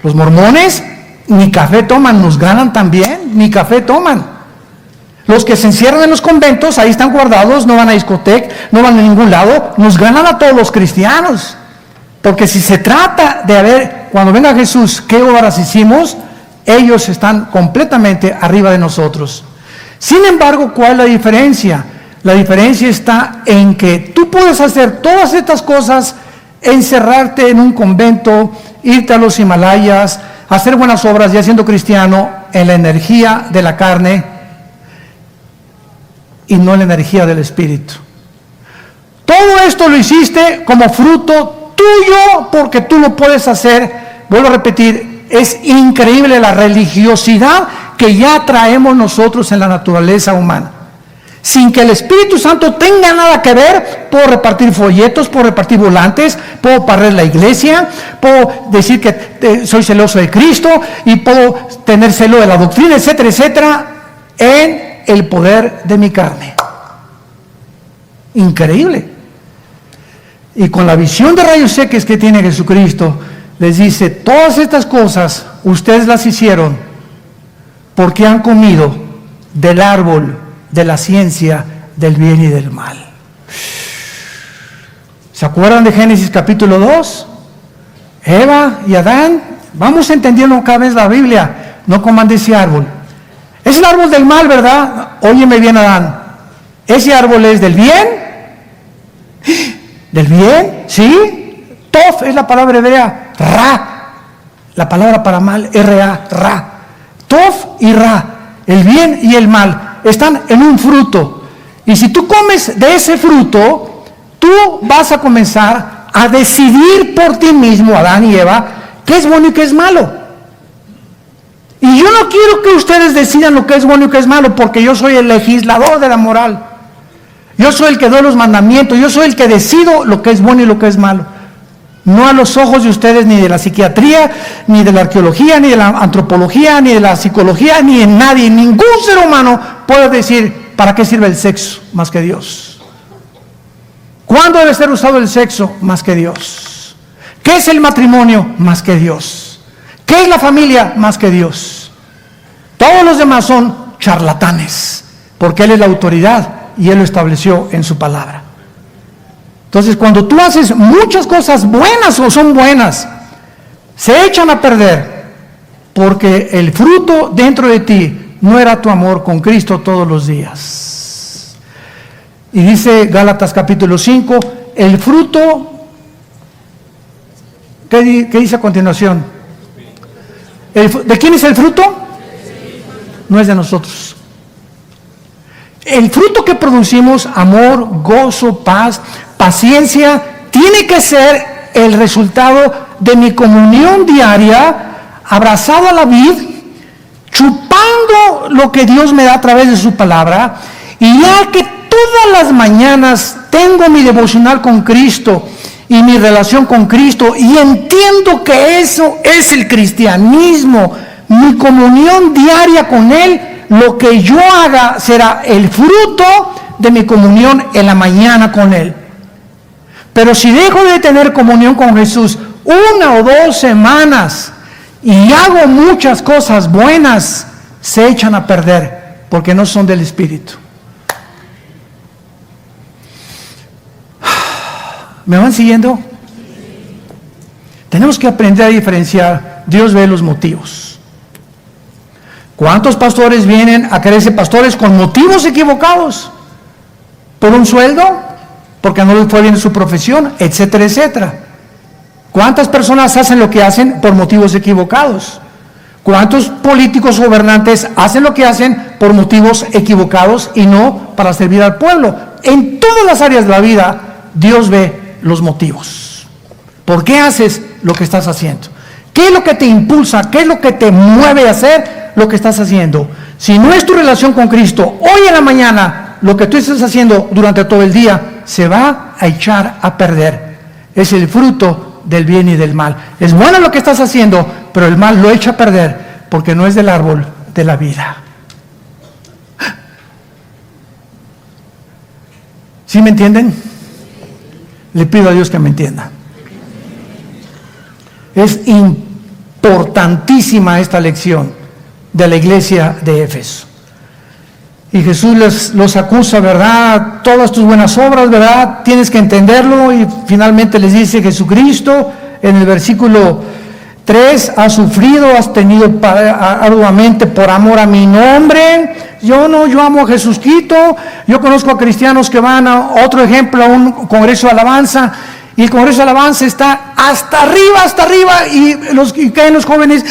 Los mormones ni café toman, nos ganan también, ni café toman. Los que se encierran en los conventos, ahí están guardados, no van a discoteca, no van a ningún lado, nos ganan a todos los cristianos. Porque si se trata de ver, cuando venga Jesús, qué obras hicimos, ellos están completamente arriba de nosotros. Sin embargo, ¿cuál es la diferencia? La diferencia está en que tú puedes hacer todas estas cosas, encerrarte en un convento, irte a los Himalayas, hacer buenas obras ya siendo cristiano en la energía de la carne y no en la energía del Espíritu. Todo esto lo hiciste como fruto tuyo porque tú lo puedes hacer. Vuelvo a repetir, es increíble la religiosidad que ya traemos nosotros en la naturaleza humana. Sin que el Espíritu Santo tenga nada que ver, puedo repartir folletos, puedo repartir volantes, puedo barrer la iglesia, puedo decir que soy celoso de Cristo y puedo tener celo de la doctrina, etcétera, etcétera, en el poder de mi carne. Increíble. Y con la visión de rayos X que tiene Jesucristo, les dice, todas estas cosas ustedes las hicieron porque han comido del árbol de la ciencia del bien y del mal. ¿Se acuerdan de Génesis capítulo 2? Eva y Adán, vamos entendiendo cada vez la Biblia, no coman de ese árbol. Es el árbol del mal, ¿verdad? Óyeme bien, Adán. ¿Ese árbol es del bien? ¿Del bien? ¿Sí? Tof es la palabra hebrea. Ra, la palabra para mal, R-A, ra. Tof y ra, el bien y el mal, están en un fruto. Y si tú comes de ese fruto, tú vas a comenzar a decidir por ti mismo, Adán y Eva, qué es bueno y qué es malo. Y yo no quiero que ustedes decidan lo que es bueno y qué es malo, porque yo soy el legislador de la moral. Yo soy el que doy los mandamientos, yo soy el que decido lo que es bueno y lo que es malo. No a los ojos de ustedes, ni de la psiquiatría, ni de la arqueología, ni de la antropología, ni de la psicología, ni de nadie. Ningún ser humano puede decir para qué sirve el sexo más que Dios. ¿Cuándo debe ser usado el sexo más que Dios? ¿Qué es el matrimonio más que Dios? ¿Qué es la familia más que Dios? Todos los demás son charlatanes, porque Él es la autoridad y Él lo estableció en su palabra. Entonces, cuando tú haces muchas cosas buenas o son buenas, se echan a perder, porque el fruto dentro de ti no era tu amor con Cristo todos los días. Y dice Gálatas capítulo 5, el fruto, ¿qué dice a continuación? ¿De quién es el fruto? No es de nosotros. El fruto que producimos, amor, gozo, paz, paciencia, tiene que ser el resultado de mi comunión diaria, abrazado a la vid, chupando lo que Dios me da a través de su palabra, y ya que todas las mañanas tengo mi devocional con Cristo y mi relación con Cristo, y entiendo que eso es el cristianismo, mi comunión diaria con Él, lo que yo haga será el fruto de mi comunión en la mañana con Él. Pero si dejo de tener comunión con Jesús 1 o 2 semanas y hago muchas cosas buenas, se echan a perder porque no son del Espíritu. ¿Me van siguiendo? Tenemos que aprender a diferenciar. Dios ve los motivos. ¿Cuántos pastores vienen a creerse pastores con motivos equivocados? ¿Por un sueldo? Porque no les fue bien su profesión, etcétera, etcétera. ¿Cuántas personas hacen lo que hacen por motivos equivocados? ¿Cuántos políticos gobernantes hacen lo que hacen por motivos equivocados y no para servir al pueblo? En todas las áreas de la vida, Dios ve los motivos. ¿Por qué haces lo que estás haciendo? ¿Qué es lo que te impulsa? ¿Qué es lo que te mueve a hacer lo que estás haciendo? Si no es tu relación con Cristo, hoy en la mañana, lo que tú estás haciendo durante todo el día se va a echar a perder. Es el fruto del bien y del mal. Es bueno lo que estás haciendo, pero el mal lo echa a perder porque no es del árbol de la vida. ¿Sí me entienden? Le pido a Dios que me entienda. Es importantísima esta lección de la iglesia de Éfeso. Y Jesús los acusa, ¿verdad? Todas tus buenas obras, ¿verdad? Tienes que entenderlo. Y finalmente les dice Jesucristo en el versículo 3, has sufrido, has tenido arduamente por amor a mi nombre. Yo amo a Jesucristo. Yo conozco a cristianos que van a otro ejemplo, a un congreso de alabanza. Y el congreso de alabanza está hasta arriba, y caen los jóvenes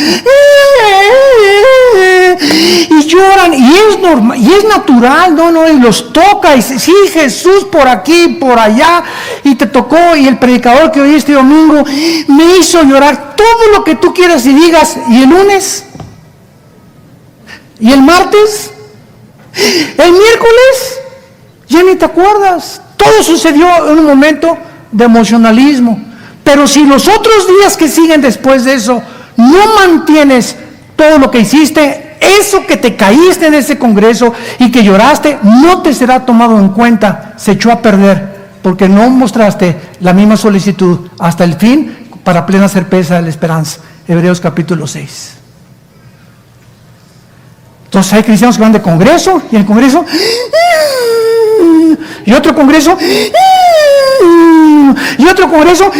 y lloran, y es normal, y es natural, y los toca, y sí, Jesús por aquí, por allá, y te tocó, y el predicador que oí este domingo me hizo llorar, todo lo que tú quieras y digas, y el lunes, y el martes, el miércoles, ya ni te acuerdas, todo sucedió en un momento de emocionalismo. Pero si los otros días que siguen después de eso no mantienes todo lo que hiciste, eso que te caíste en ese congreso y que lloraste, no te será tomado en cuenta, se echó a perder, porque no mostraste la misma solicitud hasta el fin para plena certeza de la esperanza. Hebreos capítulo 6. Entonces hay cristianos que van de congreso, y en el congreso, y otro congreso, y otro congreso,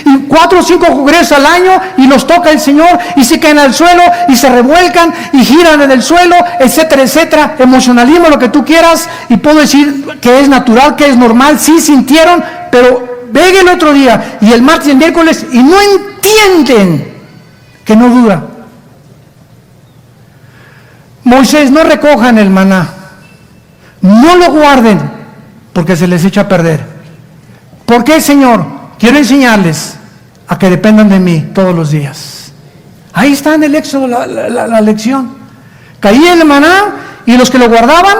y 4 o 5 congresos al año, y los toca el Señor, y se caen al suelo, y se revuelcan, y giran en el suelo, etcétera, etcétera. Emocionalismo, lo que tú quieras, y puedo decir que es natural, que es normal, sí sintieron, pero venga el otro día, y el martes y el miércoles, y no entienden que no dura. Moisés, no recojan el maná, no lo guarden, porque se les echa a perder. ¿Por qué, Señor? Quiero enseñarles a que dependan de mí todos los días. Ahí está en el Éxodo la lección. Caía el maná, y los que lo guardaban,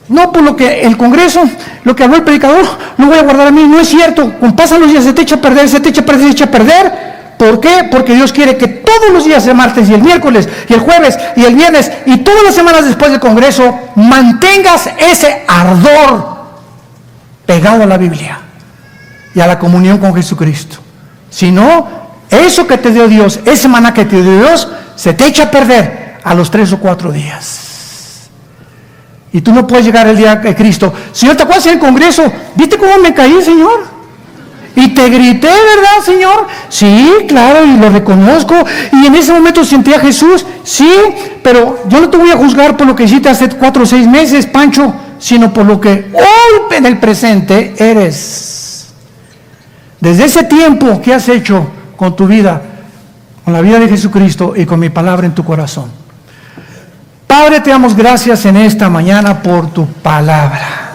no por lo que el Congreso, lo que habló el predicador, lo voy a guardar a mí. No es cierto. Cuando pasan los días se te echa a perder, se te echa a perder, se echa a perder. ¿Por qué? Porque Dios quiere que todos los días, el martes y el miércoles y el jueves y el viernes y todas las semanas después del Congreso, mantengas ese ardor pegado a la Biblia y a la comunión con Jesucristo. Si no, eso que te dio Dios, ese maná que te dio Dios, se te echa a perder a los 3 o 4 días. Y tú no puedes llegar el día de Cristo. Señor, ¿te acuerdas en el Congreso? ¿Viste cómo me caí, Señor? Y te grité, ¿verdad, Señor? Sí, claro, y lo reconozco. Y en ese momento sentí a Jesús. Sí, pero yo no te voy a juzgar por lo que hiciste hace 4 o 6 meses, Pancho, sino por lo que hoy en el presente eres. Desde ese tiempo, ¿qué has hecho con tu vida? Con la vida de Jesucristo y con mi palabra en tu corazón. Padre, te damos gracias en esta mañana por tu palabra.